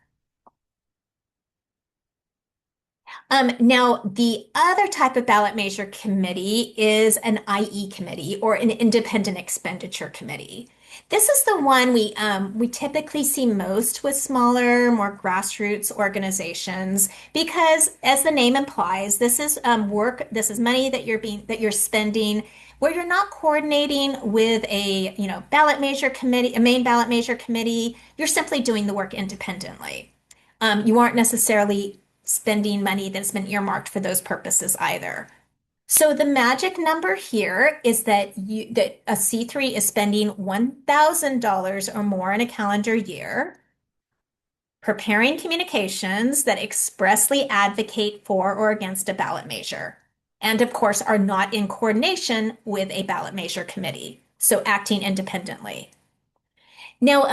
Now, the other type of ballot measure committee is an IE committee or an independent expenditure committee. This is the one we typically see most with smaller, more grassroots organizations because, as the name implies, this is work. This is money that you're spending where you're not coordinating with a ballot measure committee, a main ballot measure committee. You're simply doing the work independently. You aren't necessarily spending money that's been earmarked for those purposes either. So the magic number here is that a C3 is spending $1,000 or more in a calendar year preparing communications that expressly advocate for or against a ballot measure. and of course are not in coordination with a ballot measure committee, so acting independently. Now,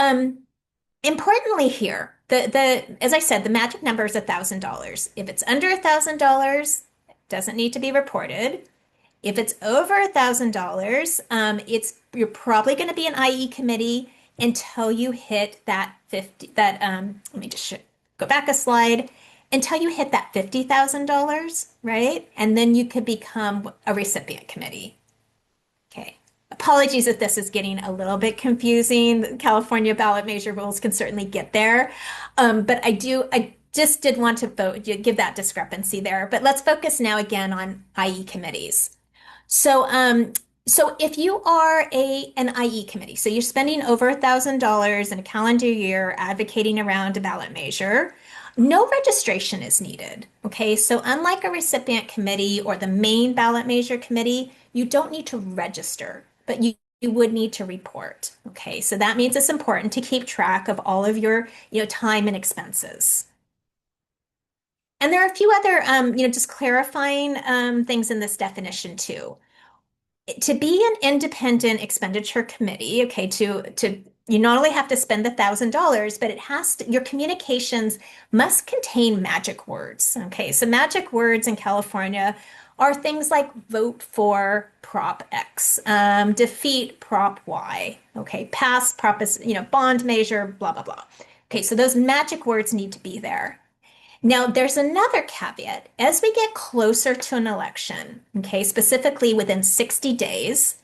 importantly here, the as I said, the magic number is $1,000. If it's under $1,000, it doesn't need to be reported. If it's over $1,000, it's you're probably going to be an IE committee until you hit that 50, that let me just go back a slide, until you hit that $50,000, right? And then you could become a recipient committee. Okay. Apologies if this is getting a little bit confusing. The California ballot measure rules can certainly get there. But I just did want to give that discrepancy there. But let's focus now again on IE committees. So, so if you are an IE committee, so you're spending over $1,000 in a calendar year advocating around a ballot measure, no registration is needed. Okay, so unlike a recipient committee or the main ballot measure committee, you don't need to register, but you would need to report. Okay, so that means it's important to keep track of all of your, time and expenses. And there are a few other, just clarifying things in this definition too. To be an independent expenditure committee, okay, to you not only have to spend $1,000, but it has to, your communications must contain magic words. Okay, so magic words in California are things like vote for Prop X, defeat Prop Y, okay, pass Prop, bond measure, blah, blah, blah. Okay, so those magic words need to be there. Now, there's another caveat. As we get closer to an election, okay, specifically within 60 days,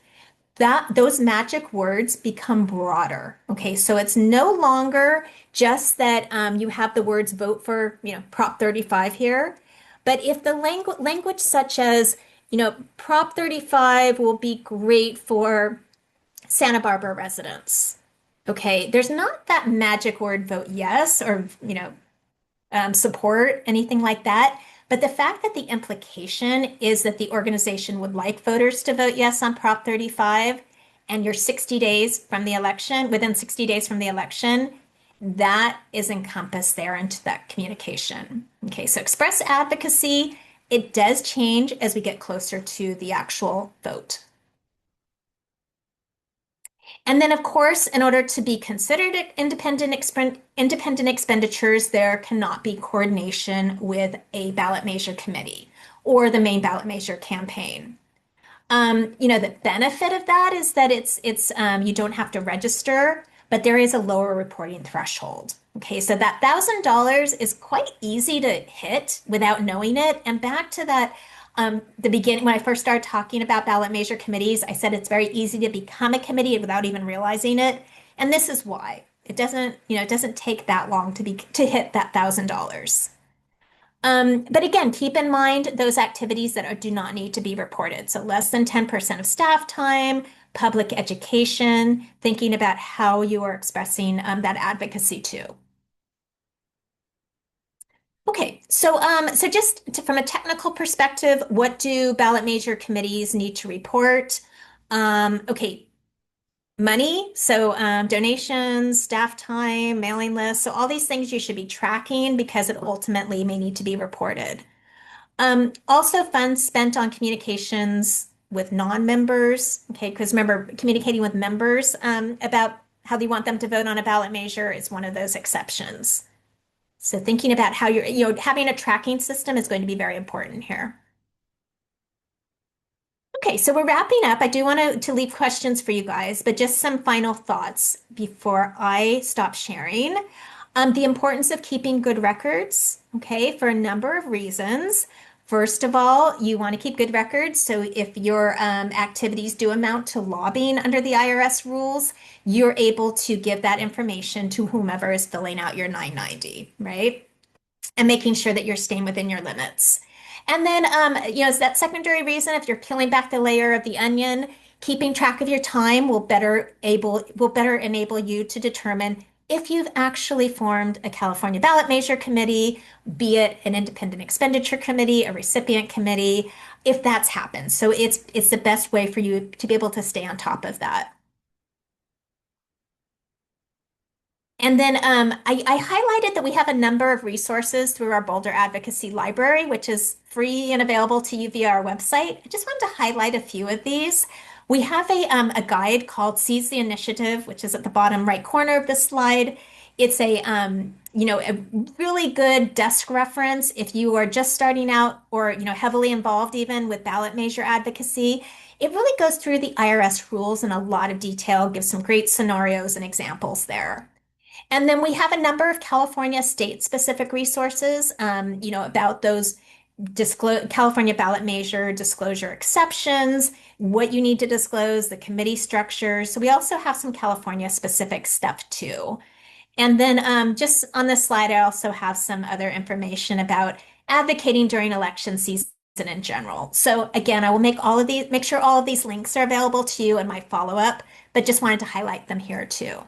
that those magic words become broader. Okay, so it's no longer just that you have the words vote for, Prop 35 here, but if the language such as, Prop 35 will be great for Santa Barbara residents. Okay, there's not that magic word vote yes or, support, anything like that. But the fact that the implication is that the organization would like voters to vote yes on Prop 35 and you're 60 days from the election, within 60 days from the election, that is encompassed there into that communication. Okay, so express advocacy, it does change as we get closer to the actual vote. And then, of course, in order to be considered independent expenditures, there cannot be coordination with a ballot measure committee or the main ballot measure campaign. The benefit of that is that it's you don't have to register, but there is a lower reporting threshold. Okay, so that $1,000 is quite easy to hit without knowing it. And back to that, the beginning when I first started talking about ballot measure committees, I said it's very easy to become a committee without even realizing it. And this is why it doesn't take that long to hit that $1,000. But again, keep in mind those activities that do not need to be reported. So less than 10% of staff time, public education, thinking about how you are expressing that advocacy too. Okay, so just from a technical perspective, what do ballot measure committees need to report? Okay, money, so donations, staff time, mailing lists, so all these things you should be tracking because it ultimately may need to be reported. Also funds spent on communications with non-members, okay, because remember, communicating with members about how they want them to vote on a ballot measure is one of those exceptions. So thinking about how having a tracking system is going to be very important here. Okay, so we're wrapping up. I do want to leave questions for you guys, but just some final thoughts before I stop sharing. The importance of keeping good records, okay, for a number of reasons. First of all, you want to keep good records. So if your activities do amount to lobbying under the IRS rules, you're able to give that information to whomever is filling out your 990, right? And making sure that you're staying within your limits. And then, is that secondary reason, if you're peeling back the layer of the onion, keeping track of your time will better enable you to determine if you've actually formed a California ballot measure committee, be it an independent expenditure committee, a recipient committee, if that's happened. So it's the best way for you to be able to stay on top of that. And then I highlighted that we have a number of resources through our Boulder Advocacy Library, which is free and available to you via our website. I just wanted to highlight a few of these. We have a guide called Seize the Initiative, which is at the bottom right corner of the slide. It's a really good desk reference if you are just starting out or, heavily involved even with ballot measure advocacy. It really goes through the IRS rules in a lot of detail, gives some great scenarios and examples there. And then we have a number of California state-specific resources, about those California ballot measure disclosure exceptions, what you need to disclose, the committee structure. So we also have some California-specific stuff too. And then just on this slide, I also have some other information about advocating during election season in general. So again, I will make sure all of these links are available to you in my follow-up, but just wanted to highlight them here too.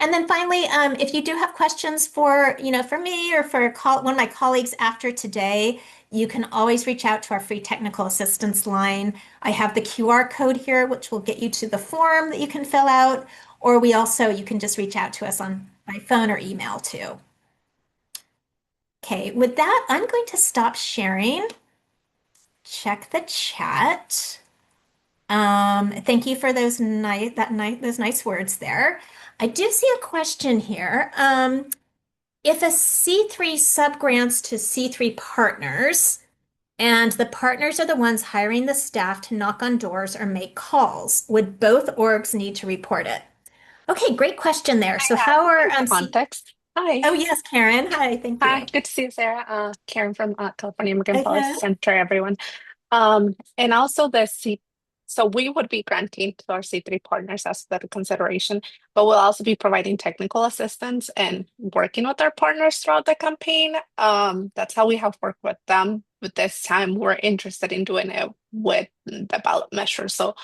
And then finally, if you do have questions for me or for one of my colleagues after today, you can always reach out to our free technical assistance line. I have the QR code here, which will get you to the form that you can fill out, or you can just reach out to us on by phone or email too. Okay, with that, I'm going to stop sharing. Check the chat. Thank you for those nice words there. I do see a question here. If a C3 subgrants to C3 partners, and the partners are the ones hiring the staff to knock on doors or make calls, would both orgs need to report it? Okay, great question there. So how are Context. Hi. Oh yes, Karen. Hi, thank Hi. you. Good to see you, Sarah. Karen from California Immigrant Policy Uh-huh. Center, everyone. And also so we would be granting to our C3 partners as that consideration, but we'll also be providing technical assistance and working with our partners throughout the campaign. That's how we have worked with them. But this time, we're interested in doing it with the ballot measure. So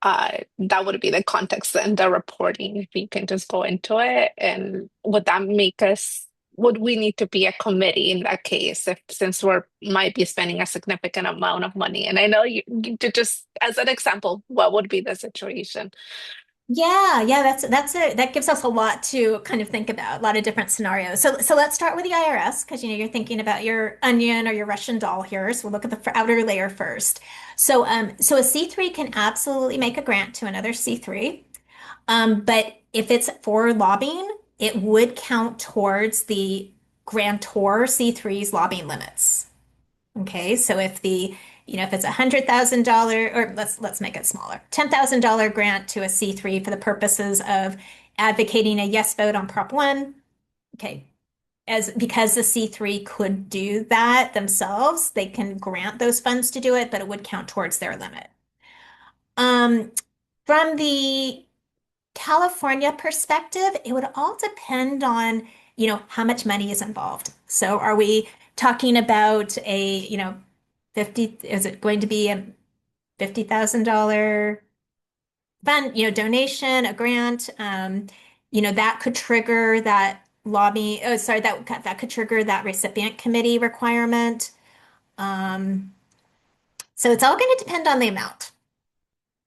that would be the context and the reporting. If you can just go into it, and would that make us? Would we need to be a committee in that case, if since we're might be spending a significant amount of money? And I know to just as an example, what would be the situation? Yeah, that gives us a lot to kind of think about, a lot of different scenarios. So let's start with the IRS because you're thinking about your onion or your Russian doll here. So we'll look at the outer layer first. So a C3 can absolutely make a grant to another C3. But if it's for lobbying, it would count towards the grantor C3's lobbying limits. Okay, so if it's $100,000, or let's make it smaller, $10,000 grant to a C3 for the purposes of advocating a yes vote on Prop 1. Okay, as because the C3 could do that themselves, they can grant those funds to do it, but it would count towards their limit. Um, from the California perspective, it would all depend on, how much money is involved. So are we talking about 50, is it going to be a $50,000 fund, donation, a grant? That could trigger that that could trigger that recipient committee requirement. Um, so it's all going to depend on the amount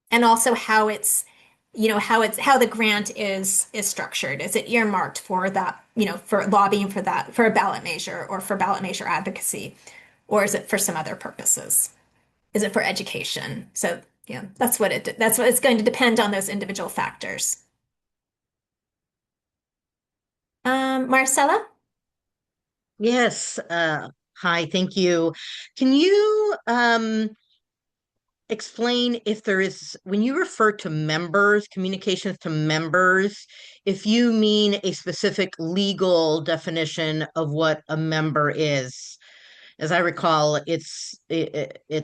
and also how the grant is structured. Is it earmarked for that, for lobbying for that, for a ballot measure or for ballot measure advocacy, or is it for some other purposes? Is it for education? So yeah, that's what it's going to depend on those individual factors. Marcella? Yes. Hi, thank you. Can you explain if there is, when you refer to members, communications to members, if you mean a specific legal definition of what a member is? As I recall, it's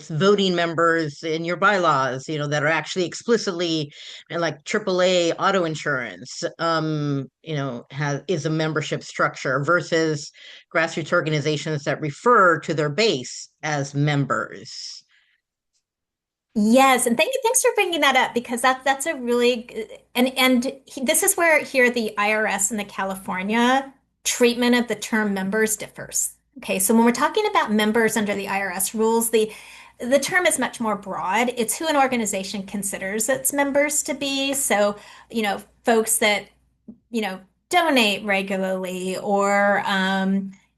voting members in your bylaws, that are actually explicitly like AAA auto insurance, is a membership structure versus grassroots organizations that refer to their base as members. Yes, and thanks for bringing that up because that's a really this is where here the IRS and the California treatment of the term members differs. Okay, so when we're talking about members under the IRS rules, the term is much more broad. It's who an organization considers its members to be. So, folks that donate regularly or,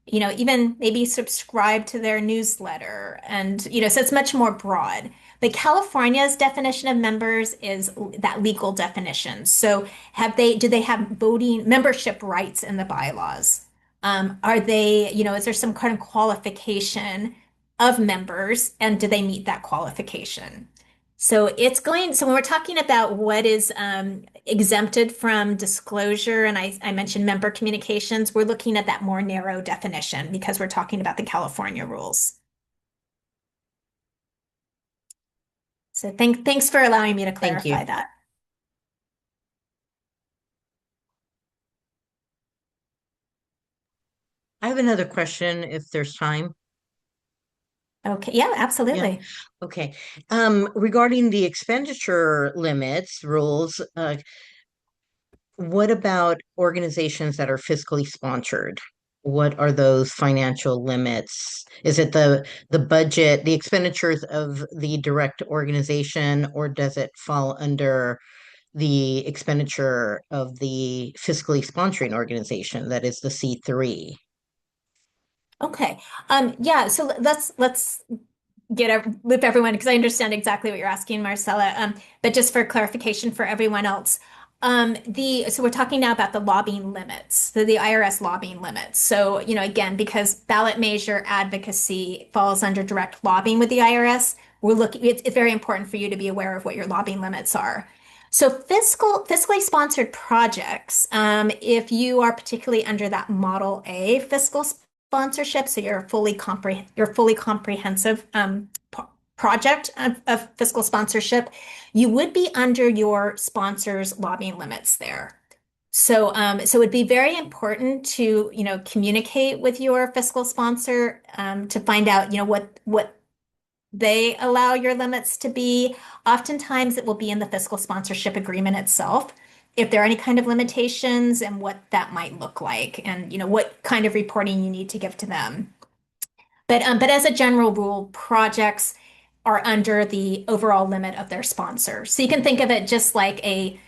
even maybe subscribe to their newsletter. And, so it's much more broad. But California's definition of members is that legal definition. So do they have voting membership rights in the bylaws? Are they, is there some kind of qualification of members and do they meet that qualification? So when we're talking about what is exempted from disclosure, and I mentioned member communications, we're looking at that more narrow definition because we're talking about the California rules. So thanks for allowing me to Thank you. clarify that. I have another question if there's time. Okay, yeah, Yeah. absolutely. Okay. Regarding the expenditure limits rules, what about organizations that are fiscally sponsored? What are those financial limits? Is it the budget, the expenditures of the direct organization, or does it fall under the expenditure of the fiscally sponsoring organization, that is the C3? Okay. Yeah, so let's loop everyone because I understand exactly what you're asking, Marcella. But just for clarification for everyone else, so we're talking now about the lobbying limits, so the IRS lobbying limits. So, again, because ballot measure advocacy falls under direct lobbying with the IRS, it's very important for you to be aware of what your lobbying limits are. So fiscally sponsored projects, if you are particularly under that Model A fiscal sponsorship, so you're fully comprehensive project of fiscal sponsorship, you would be under your sponsor's lobbying limits there. So it'd be very important to, communicate with your fiscal sponsor to find out, what they allow your limits to be. Oftentimes, it will be in the fiscal sponsorship agreement itself. If there are any kind of limitations and what that might look like, and what kind of reporting you need to give to them. But as a general rule, projects are under the overall limit of their sponsor. So you can think of it just like a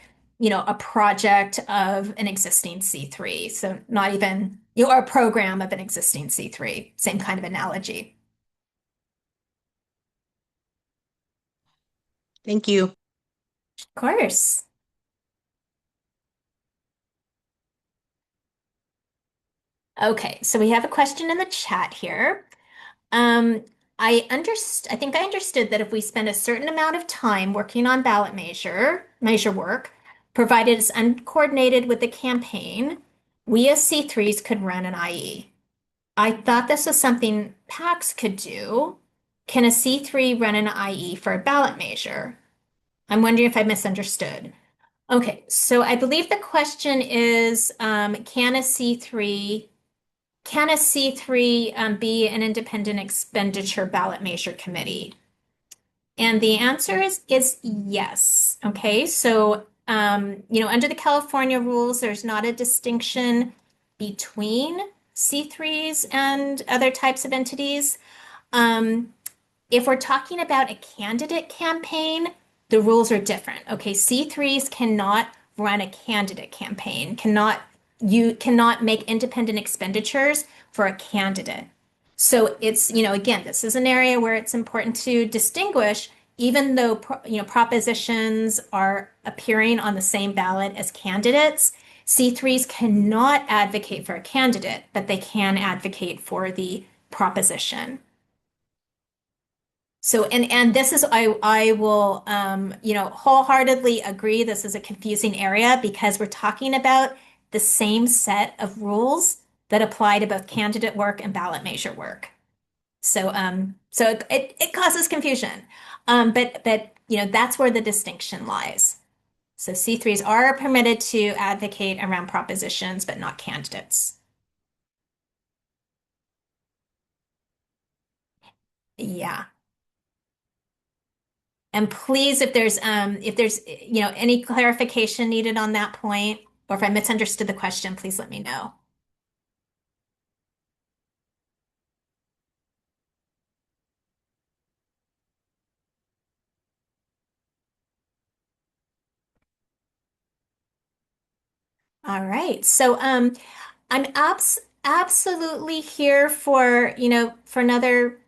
project of an existing C3. So not even, or a program of an existing C3. Same kind of analogy. Thank you. Of course. Okay, so we have a question in the chat here. Um, I think I understood that if we spend a certain amount of time working on ballot measure work, provided it's uncoordinated with the campaign, we as C3s could run an IE. I thought this was something PACs could do. Can a C3 run an IE for a ballot measure? I'm wondering if I misunderstood. Okay, so I believe the question is, can a C3 be an independent expenditure ballot measure committee? And the answer is yes. Okay, so under the California rules, there's not a distinction between C3s and other types of entities. Um, if we're talking about a candidate campaign, the rules are different. Okay, C3s cannot run a candidate campaign, you cannot make independent expenditures for a candidate. So it's, again, this is an area where it's important to distinguish, even though, propositions are appearing on the same ballot as candidates, C3s cannot advocate for a candidate, but they can advocate for the proposition. So, and this is, I will, wholeheartedly agree. This is a confusing area because we're talking about the same set of rules that apply to both candidate work and ballot measure work. So it causes confusion. But that's where the distinction lies. So C3s are permitted to advocate around propositions, but not candidates. Yeah. And please, if there's any clarification needed on that point, or if I misunderstood the question, please let me know. All right. So I'm absolutely here for, for another,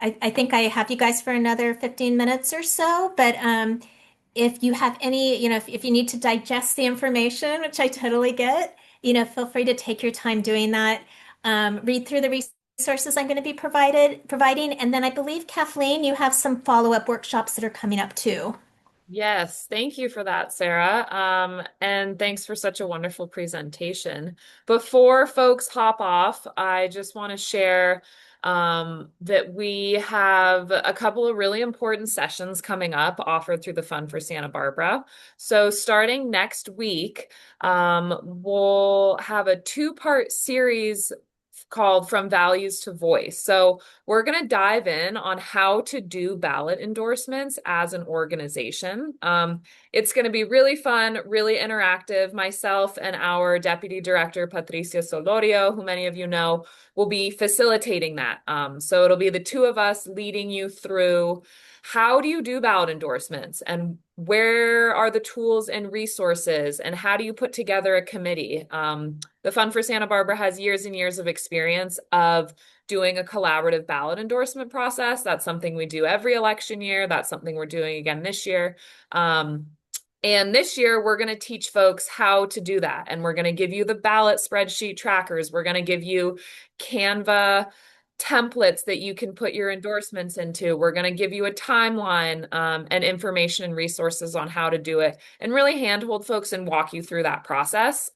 I think I have you guys for another 15 minutes or so, but if you have any, if you need to digest the information, which I totally get, feel free to take your time doing that. Read through the resources I'm going to be providing, and then I believe, Kathleen, you have some follow-up workshops that are coming up too. Yes, thank you for that, Sarah. And thanks for such a wonderful presentation. Before folks hop off, I just want to share that we have a couple of really important sessions coming up offered through the Fund for Santa Barbara. So starting next week, we'll have a two-part series called From Values to Voice. So we're going to dive in on how to do ballot endorsements as an organization. It's going to be really fun, really interactive. Myself and our Deputy Director, Patricia Solorio, who many of you know, will be facilitating that. So it'll be the two of us leading you through how do you do ballot endorsements and where are the tools and resources and how do you put together a committee? The Fund for Santa Barbara has years and years of experience of doing a collaborative ballot endorsement process. That's something we do every election year. That's something we're doing again this year. And this year, we're going to teach folks how to do that. And we're going to give you the ballot spreadsheet trackers. We're going to give you Canva templates that you can put your endorsements into. We're going to give you a timeline and information and resources on how to do it and really handhold folks and walk you through that process.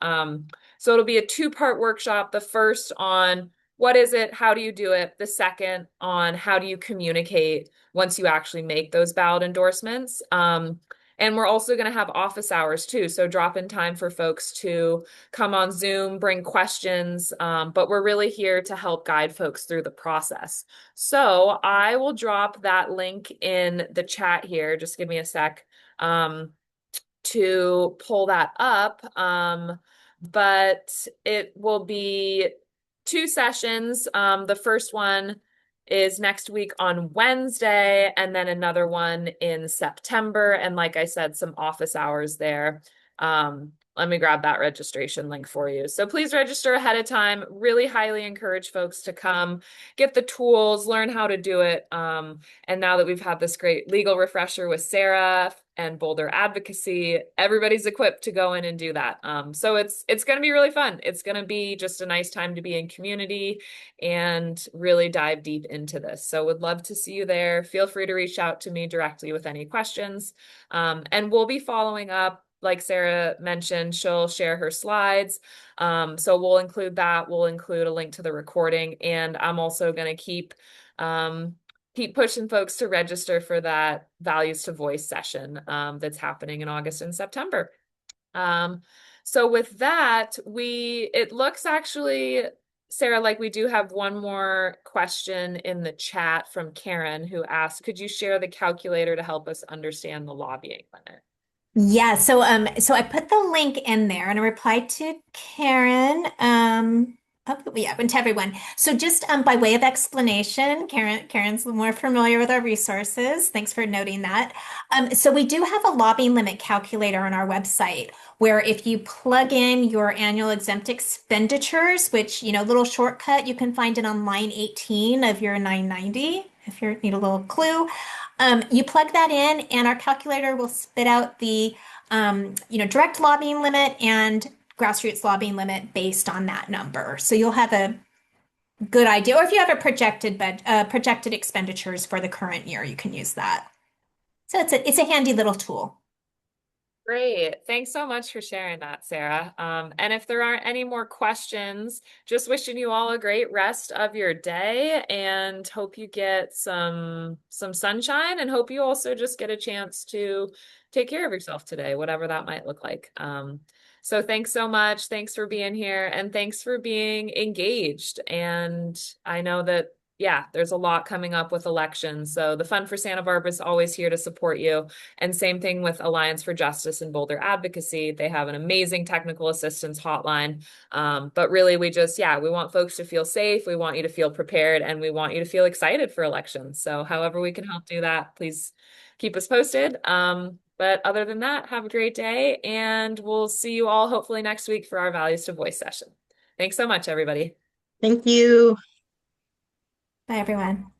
So it'll be a two-part workshop. The first on what is it? How do you do it? The second on how do you communicate once you actually make those ballot endorsements. And we're also going to have office hours too. So drop in time for folks to come on Zoom, bring questions. But we're really here to help guide folks through the process. So I will drop that link in the chat here. Just give me a sec to pull that up. But it will be two sessions. The first one is next week on Wednesday, and then another one in September. And like I said, some office hours there. Let me grab that registration link for you. So please register ahead of time. Really highly encourage folks to come, get the tools, learn how to do it. And now that we've had this great legal refresher with Sarah and Boulder Advocacy, everybody's equipped to go in and do that. So it's going to be really fun. It's going to be just a nice time to be in community and really dive deep into this. So would love to see you there. Feel free to reach out to me directly with any questions. And we'll be following up. Like Sarah mentioned, she'll share her slides. So we'll include that. We'll include a link to the recording. And I'm also going to keep pushing folks to register for that Values to Voice session that's happening in August and September. So with that, it looks actually, Sarah, like we do have one more question in the chat from Karen, who asked, could you share the calculator to help us understand the lobbying limit? Yeah, so I put the link in there and I replied to Karen. Yeah, and to everyone. So just by way of explanation, Karen's more familiar with our resources. Thanks for noting that. So we do have a lobbying limit calculator on our website where if you plug in your annual exempt expenditures, which, little shortcut, you can find it on line 18 of your 990 if you need a little clue. You plug that in, and our calculator will spit out the, direct lobbying limit and grassroots lobbying limit based on that number. So you'll have a good idea, or if you have a projected expenditures for the current year, you can use that. So it's a handy little tool. Great. Thanks so much for sharing that, Sarah. And if there aren't any more questions, just wishing you all a great rest of your day and hope you get some sunshine and hope you also just get a chance to take care of yourself today, whatever that might look like. So thanks so much. Thanks for being here and thanks for being engaged. And I know that yeah, there's a lot coming up with elections. So the Fund for Santa Barbara is always here to support you. And same thing with Alliance for Justice and Boulder Advocacy. They have an amazing technical assistance hotline. But really, we want folks to feel safe. We want you to feel prepared and we want you to feel excited for elections. So however we can help do that, please keep us posted. But other than that, have a great day, and we'll see you all hopefully next week for our Values to Voice session. Thanks so much, everybody. Thank you. Bye, everyone.